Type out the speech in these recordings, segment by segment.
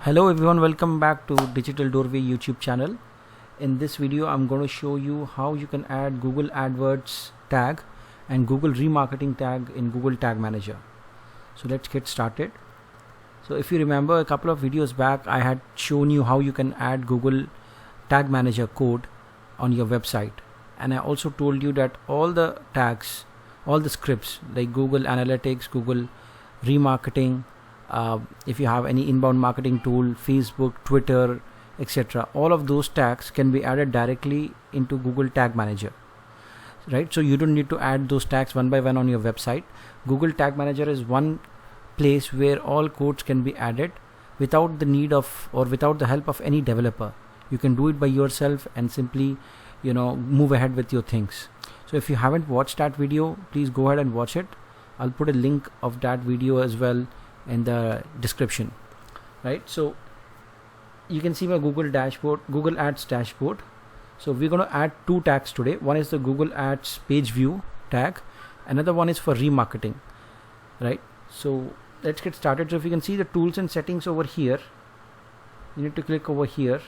Hello everyone, welcome back to Digital Doorway YouTube channel. In this video I'm going to show you how you can add Google AdWords tag and Google Remarketing tag in Google Tag Manager. So let's get started. So if you remember, a couple of videos back I had shown you how you can add Google Tag Manager code on your website, and I also told you that all the tags, all the scripts like Google Analytics, Google Remarketing, if you have any inbound marketing tool, Facebook, Twitter, etc., all of those tags can be added directly into Google Tag Manager, right? So you don't need to add those tags one by one on your website. Google Tag Manager is one place where all codes can be added without the need of or without the help of any developer. You can do it by yourself and simply move ahead with your things. So if you haven't watched that video, please go ahead and watch it. I'll put a link of that video as well in the description, right? So you can see my Google dashboard, Google Ads dashboard. So we're going to add two tags today. One is the Google Ads page view tag, another one is for remarketing, right? So let's get started. So if you can see the tools and settings over here, you need to click over here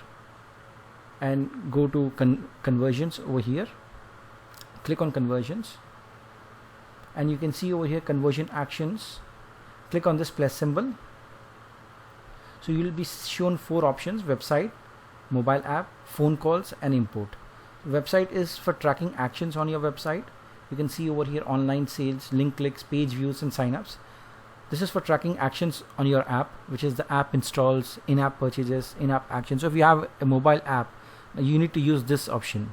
and go to conversions over here. Click on conversions and you can see over here conversion actions. Click on this plus symbol. So you will be shown four options: website, mobile app, phone calls, and import. Website is for tracking actions on your website. You can see over here online sales, link clicks, page views, and signups. This is for tracking actions on your app, which is the app installs, in-app purchases, in-app actions. So if you have a mobile app, you need to use this option,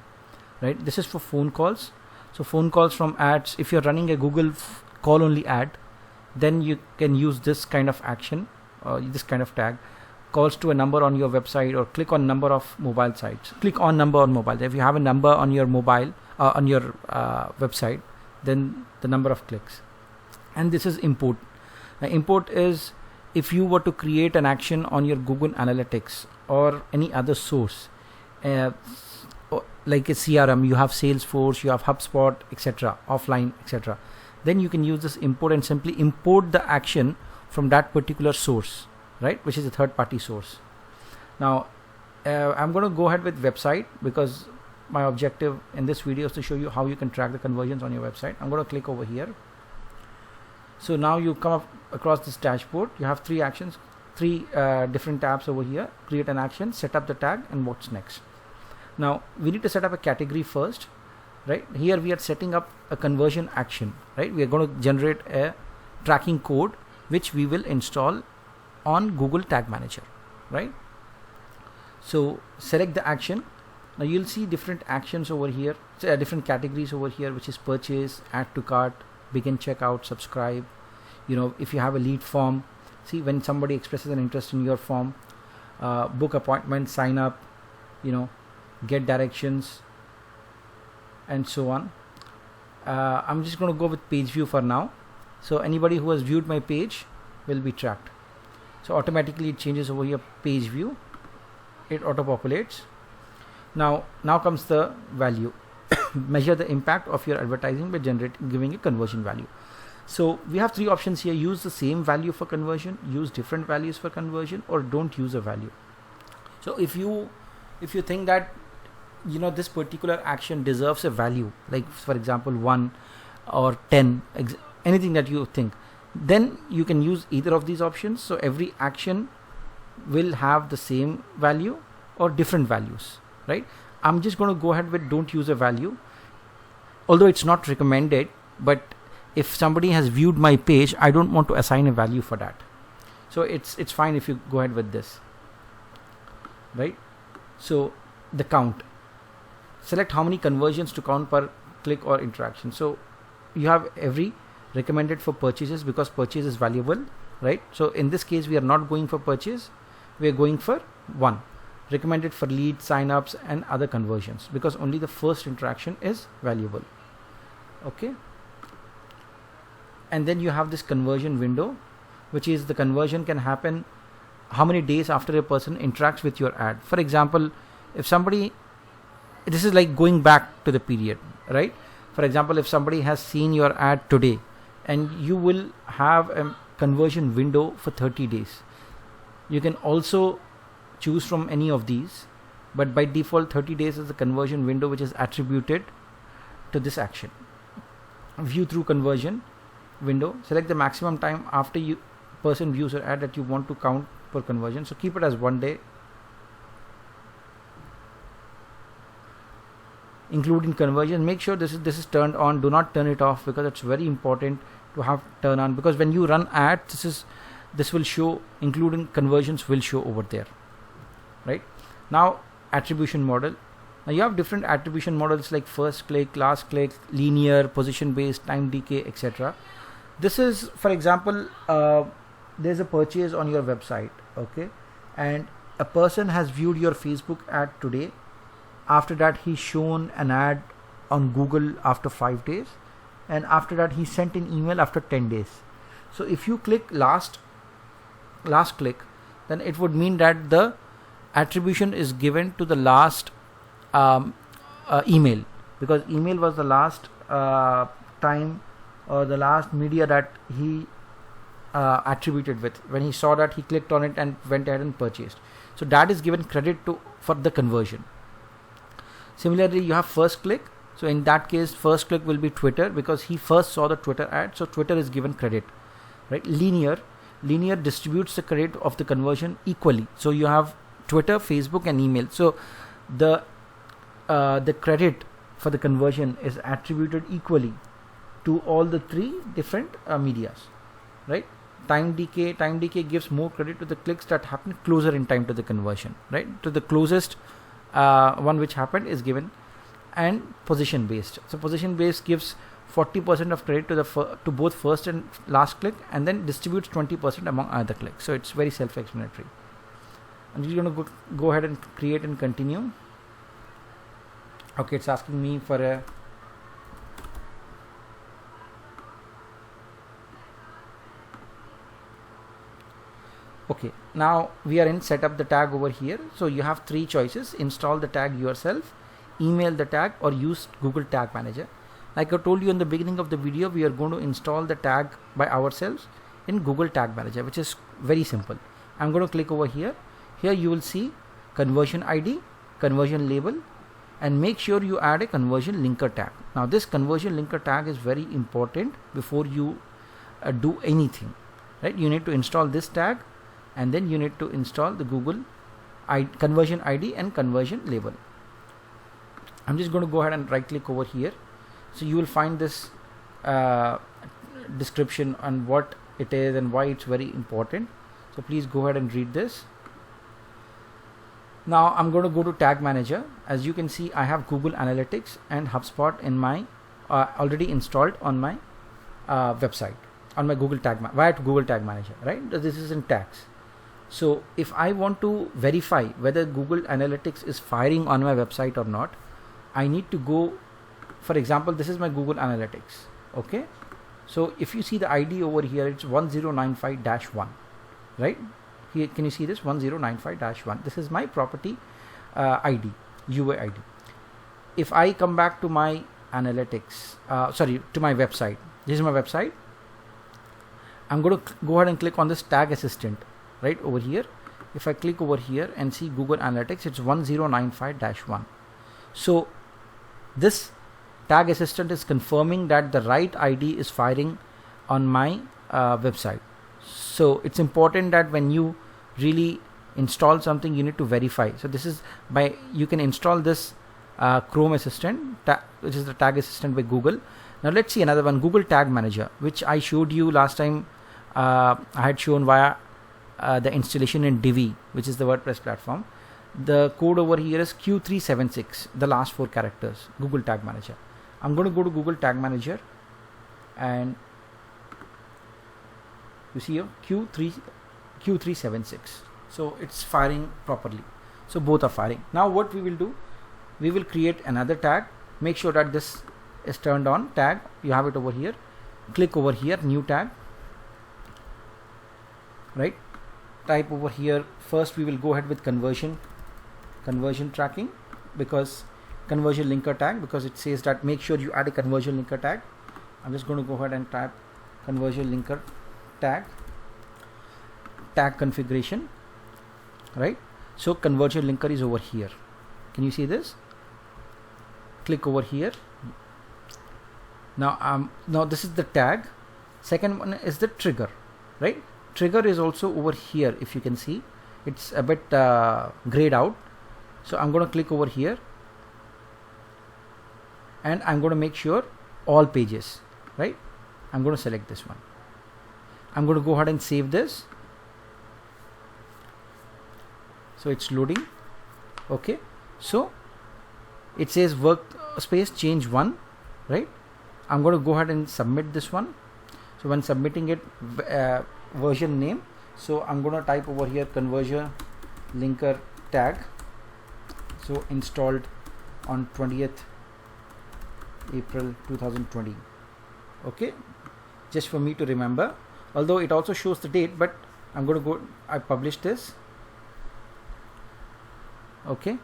right? This is for phone calls. So phone calls from ads. If you're running a Google call only ad, then you can use this kind of action, this kind of tag, calls to a number on your website, or click on number of mobile sites. Click on number on mobile. If you have a number on your mobile, on your website, then the number of clicks. And this is import. Now, import is if you were to create an action on your Google Analytics or any other source, like a CRM, you have Salesforce, you have HubSpot, etc., offline, etc., then you can use this import and simply import the action from that particular source, right, which is a third-party source. Now I'm going to go ahead with website because my objective in this video is to show you how you can track the conversions on your website. I'm going to click over here. So now you come up across this dashboard. You have three actions, three different tabs over here: create an action, set up the tag, and what's next. Now we need to set up a category first, right? Here we are setting up a conversion action, right? We are going to generate a tracking code which we will install on Google Tag Manager, right? So select the action. Now you'll see different actions over here, different categories over here, which is purchase, add to cart, begin checkout, subscribe. If you have a lead form, see when somebody expresses an interest in your form, book appointment, sign up, get directions, and so on. I'm just going to go with page view for now. So anybody who has viewed my page will be tracked. So automatically it changes over here, page view. It auto populates. Now comes the value. Measure the impact of your advertising by giving a conversion value. So we have three options here: use the same value for conversion, use different values for conversion, or don't use a value. So if you think that this particular action deserves a value, like for example 1 or 10, anything that you think, then you can use either of these options. So every action will have the same value or different values, right? I'm just going to go ahead with don't use a value, although it's not recommended, but if somebody has viewed my page, I don't want to assign a value for that. So it's fine if you go ahead with this, right? So the count, select how many conversions to count per click or interaction. So you have every recommended for purchases because purchase is valuable, right? So in this case we are not going for purchase, we are going for 1. Recommended for lead, sign-ups, and other conversions because only the first interaction is valuable. Okay. And then you have this conversion window, which is the conversion can happen how many days after a person interacts with your ad. For example, if somebody, this is like going back to the period, right? For example, if somebody has seen your ad today, and you will have a conversion window for 30 days. You can also choose from any of these, but by default 30 days is the conversion window which is attributed to this action. View through conversion window, select the maximum time after you person views your ad that you want to count per conversion. So keep it as 1 day, including conversion. Make sure this is turned on. Do not turn it off, because it's very important to have turn on, because when you run ads, this will show, including conversions will show over there, right? Now attribution model. Now you have different attribution models like first click, last click, linear, position based, time decay, etc. This is, for example, there's a purchase on your website, okay, and a person has viewed your Facebook ad today. After that, he's shown an ad on Google after 5 days, and after that he sent an email after 10 days. So if you click last click, then it would mean that the attribution is given to the last email, because email was the last time or the last media that he attributed with. When he saw that, he clicked on it and went ahead and purchased. So that is given credit to for the conversion. Similarly, you have first click. So in that case, first click will be Twitter, because he first saw the Twitter ad. So Twitter is given credit, right? Linear distributes the credit of the conversion equally. So you have Twitter, Facebook, and email. So the credit for the conversion is attributed equally to all the three different medias, right? Time decay gives more credit to the clicks that happen closer in time to the conversion, right? To the closest one which happened is given. And position based. So position based gives 40% of credit to both first and last click, and then distributes 20% among other clicks. So it's very self-explanatory. I'm just going to go ahead and create and continue. Okay, it's asking me for a okay. Now we are in setup the tag over here. So you have three choices: install the tag yourself, email the tag, or use Google Tag Manager. Like I told you in the beginning of the video, we are going to install the tag by ourselves in Google Tag Manager, which is very simple. I'm going to click over here. Here you will see conversion ID, conversion label, and make sure you add a conversion linker tag. Now this conversion linker tag is very important before you do anything, right? You need to install this tag, and then you need to install the Google conversion ID and conversion label. I'm just going to go ahead and right click over here. So you will find this description on what it is and why it's very important. So please go ahead and read this. Now I'm going to go to Tag Manager. As you can see, I have Google Analytics and HubSpot in my already installed on my website, on my Google Tag via Google Tag Manager, right? This is in tags. So if I want to verify whether Google Analytics is firing on my website or not, I need to go, for example, this is my Google Analytics. Okay. So if you see the ID over here, it's 1095-1, right? Here, can you see this 1095-1? This is my property ID, UI ID. If I come back to my analytics, to my website, this is my website. I'm going to go ahead and click on this tag assistant right over here. If I click over here and see Google Analytics, it's 1095-1. So this tag assistant is confirming that the right ID is firing on my website. So it's important that when you really install something, you need to verify. So this is you can install this Chrome assistant, which is the tag assistant by Google. Now let's see another one, Google Tag Manager, which I showed you last time. I had shown via the installation in Divi, which is the WordPress platform. The code over here is Q376, the last 4 characters, Google Tag Manager. I'm going to go to Google Tag Manager, and you see here Q376. So it's firing properly. So both are firing. Now what we will do, we will create another tag. Make sure that this is turned on. Tag, you have it over here. Click over here, new tag, right? Type over here. First we will go ahead with conversion tracking, because conversion linker tag, because it says that make sure you add a conversion linker tag. I'm just going to go ahead and type conversion linker tag configuration. right? So conversion linker is over here. Can you see this? Click over here. Now this is the tag. Second one is the trigger, right? Trigger is also over here. If you can see, it's a bit grayed out. So I'm going to click over here, and I'm going to make sure all pages, right? I'm going to select this one. I'm going to go ahead and save this. So it's loading. Okay, so it says workspace change 1, right? I'm going to go ahead and submit this one. So when submitting it, version name, so I'm going to type over here conversion linker tag, so installed on 20th April 2020. Okay, just for me to remember, although it also shows the date, but I'm going to go, I published this. Okay,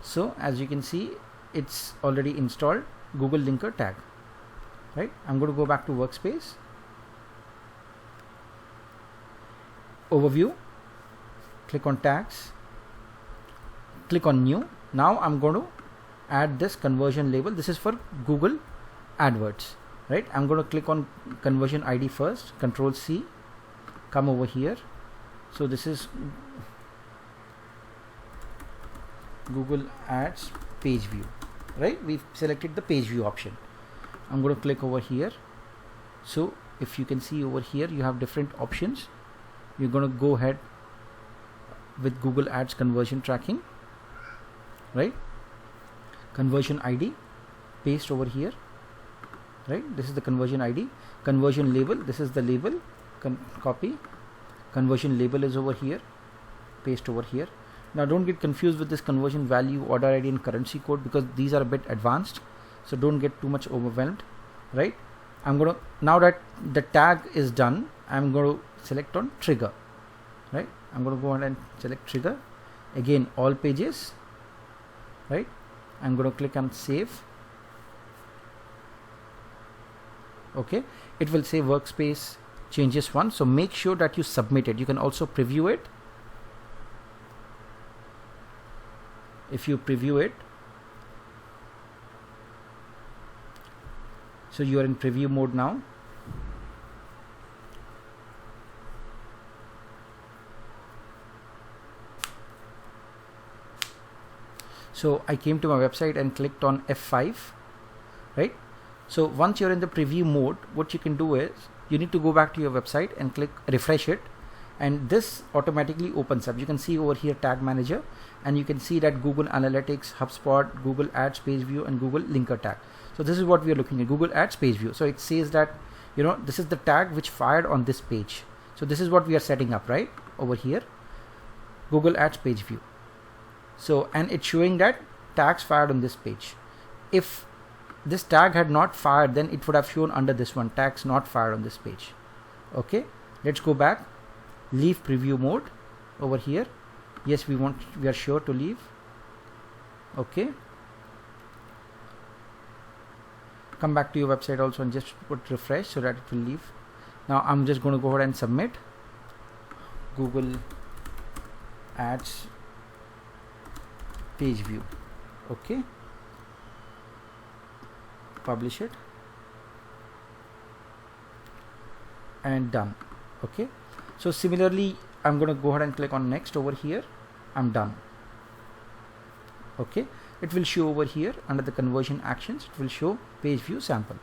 so as you can see, it's already installed Google linker tag, right? I'm going to go back to workspace, overview, click on tags, click on new. Now I'm going to add this conversion label. This is for Google AdWords, right? I'm going to click on conversion ID first, Control C, come over here. So this is Google Ads page view, right? We've selected the page view option. I'm going to click over here. So if you can see over here, you have different options. You're going to go ahead with Google Ads conversion tracking, right? Conversion ID, paste over here, right? This is the conversion ID. Conversion label, this is the label, copy. Conversion label is over here, paste over here. Now don't get confused with this conversion value, order ID and currency code, because these are a bit advanced, so don't get too much overwhelmed, right? I'm going to, now that the tag is done, I'm going to select on trigger, right? I'm going to go ahead and select trigger, again all pages, right? I'm going to click on save. Okay, it will say workspace changes 1, so make sure that you submit it. You can also preview it. If you preview it, so you are in preview mode now. So I came to my website and clicked on F5, right? So once you're in the preview mode, what you can do is you need to go back to your website and click refresh it, and this automatically opens up. You can see over here tag manager, and you can see that Google Analytics, HubSpot, Google Ads page view, and Google linker tag. So this is what we are looking at, Google Ads page view. So it says that, you know, this is the tag which fired on this page. So this is what we are setting up, right? Over here, Google Ads page view. So, and it's showing that tags fired on this page. If this tag had not fired, then it would have shown under this one, tags not fired on this page. Okay, let's go back, leave preview mode over here. Yes, we are sure to leave. Okay, come back to your website also and just put refresh so that it will leave. Now I'm just going to go ahead and submit Google Ads page view. Okay, publish it and done. Okay, so similarly I'm going to go ahead and click on next over here. I'm done. Okay, it will show over here under the conversion actions, it will show page view sample.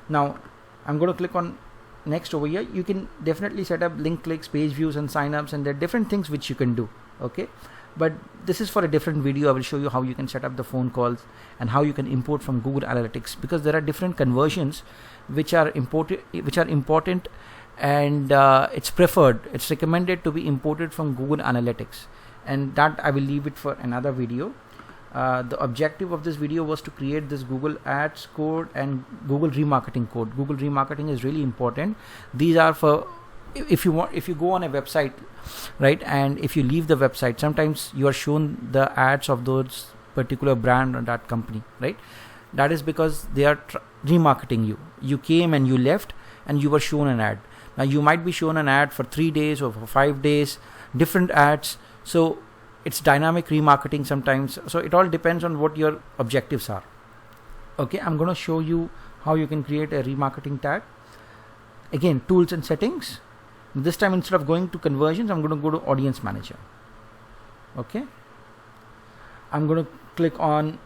Now I'm going to click on next over here. You can definitely set up link clicks, page views and signups, and there are different things which you can do. Okay, but this is for a different video. I will show you how you can set up the phone calls and how you can import from Google Analytics, because there are different conversions which are important, and it's preferred, it's recommended to be imported from Google Analytics, and that I will leave it for another video. The objective of this video was to create this Google Ads code and Google Remarketing code. Google Remarketing is really important. These are for if you go on a website, right, and if you leave the website, sometimes you are shown the ads of those particular brand or that company, right? That is because they are remarketing you. You came and you left and you were shown an ad. Now you might be shown an ad for 3 days or for 5 days, different ads. So it's dynamic remarketing sometimes. So it all depends on what your objectives are. Okay, I'm going to show you how you can create a remarketing tag. Again, tools and settings. This time, instead of going to conversions, I'm going to go to audience manager. Okay, I'm going to click on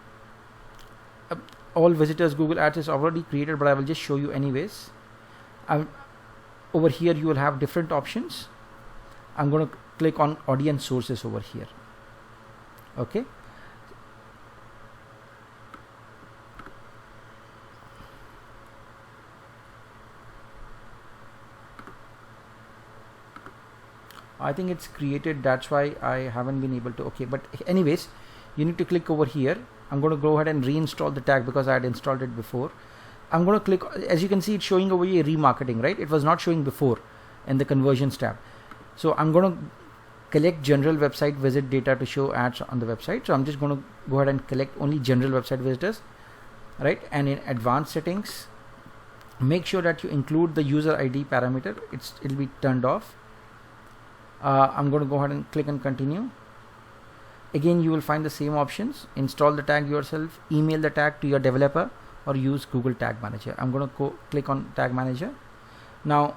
all visitors. Google Ads is already created, but I will just show you anyways. Over here you will have different options. I'm going to click on audience sources over here. Okay, I think it's created, that's why I haven't been able to. Okay, but anyways, you need to click over here. I'm going to go ahead and reinstall the tag because I had installed it before. I'm going to click, as you can see, it's showing over here remarketing, right? It was not showing before in the conversions tab. So I'm going to collect general website visit data to show ads on the website. So I'm just going to go ahead and collect only general website visitors, right? And in advanced settings, make sure that you include the user ID parameter. It'll be turned off. I'm going to go ahead and click and continue. Again, you will find the same options. Install the tag yourself, email the tag to your developer, or use Google Tag Manager. I'm going to click on Tag Manager. Now,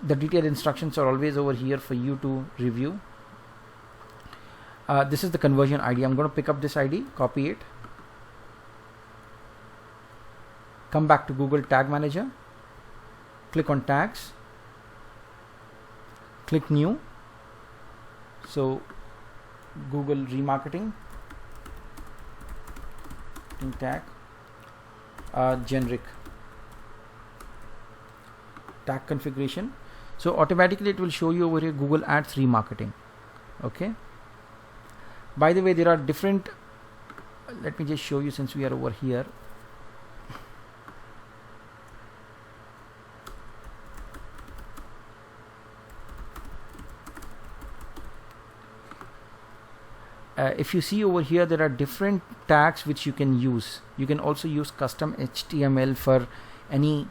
the detailed instructions are always over here for you to review. This is the conversion ID. I'm going to pick up this ID, copy it, come back to Google Tag Manager, click on tags, click new. So Google remarketing tag, generic tag configuration. So automatically it will show you over here Google Ads remarketing. Okay, by the way, there are different, let me just show you since we are over here. If you see over here, there are different tags which you can use. You can also use custom HTML for any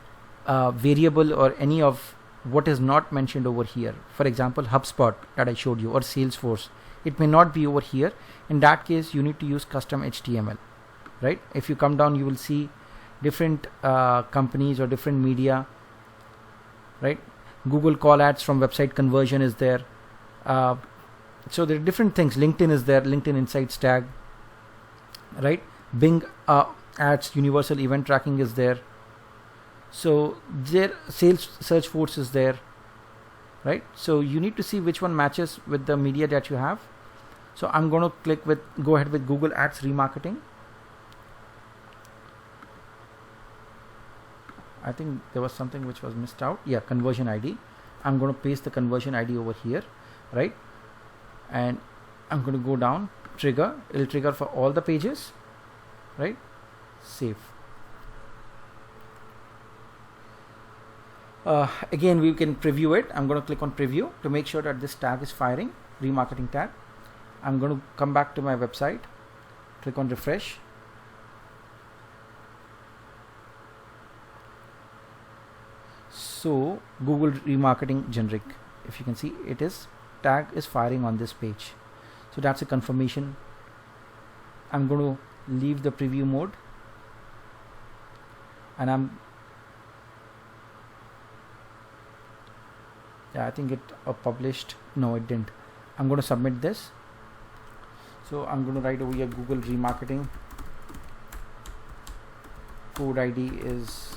variable or any of what is not mentioned over here. For example, HubSpot that I showed you, or Salesforce. It may not be over here. In that case, you need to use custom HTML, right? If you come down, you will see different companies or different media, right? Google Call Ads from website conversion is there. So there are different things. LinkedIn is there, LinkedIn Insights tag, right? Bing Ads universal event tracking is there. So there, Sales Search Force is there, right? So you need to see which one matches with the media that you have. So I'm going to go ahead with Google Ads remarketing. I think there was something which was missed out. Yeah, conversion ID. I'm going to paste the conversion ID over here, right? And I'm going to go down, trigger. It'll trigger for all the pages, right? Save. Again, we can preview it. I'm going to click on preview to make sure that this tag is firing, remarketing tag. I'm going to come back to my website, click on refresh. So Google remarketing generic, if you can see, it is tag is firing on this page. So that's a confirmation. I'm going to leave the preview mode, and I think it published. No, it didn't. I'm going to submit this. So I'm going to write over here Google remarketing. Code ID is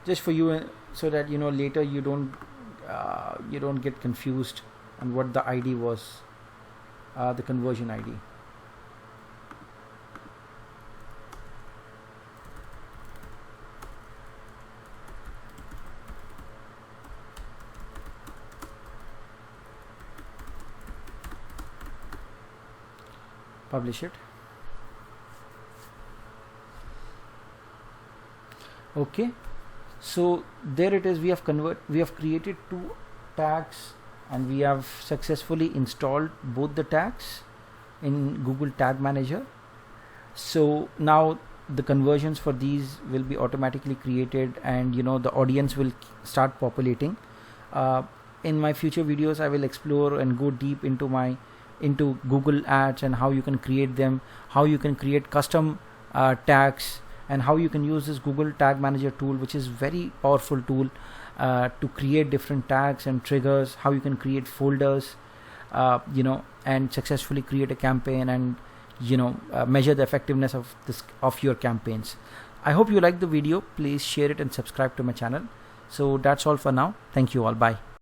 just for you, so that you know later you don't get confused on what the ID was, the conversion ID. Publish it. Okay, so there it is. We have created 2 tags, and we have successfully installed both the tags in Google Tag Manager. So now the conversions for these will be automatically created, and you know the audience will start populating. in my future videos I will explore and go deep into Google ads and how you can create them, how you can create custom tags, and how you can use this Google Tag Manager tool, which is very powerful tool to create different tags and triggers, how you can create folders, and successfully create a campaign and measure the effectiveness of your campaigns. I hope you like the video. Please share it and subscribe to my channel. So that's all for now. Thank you all. Bye.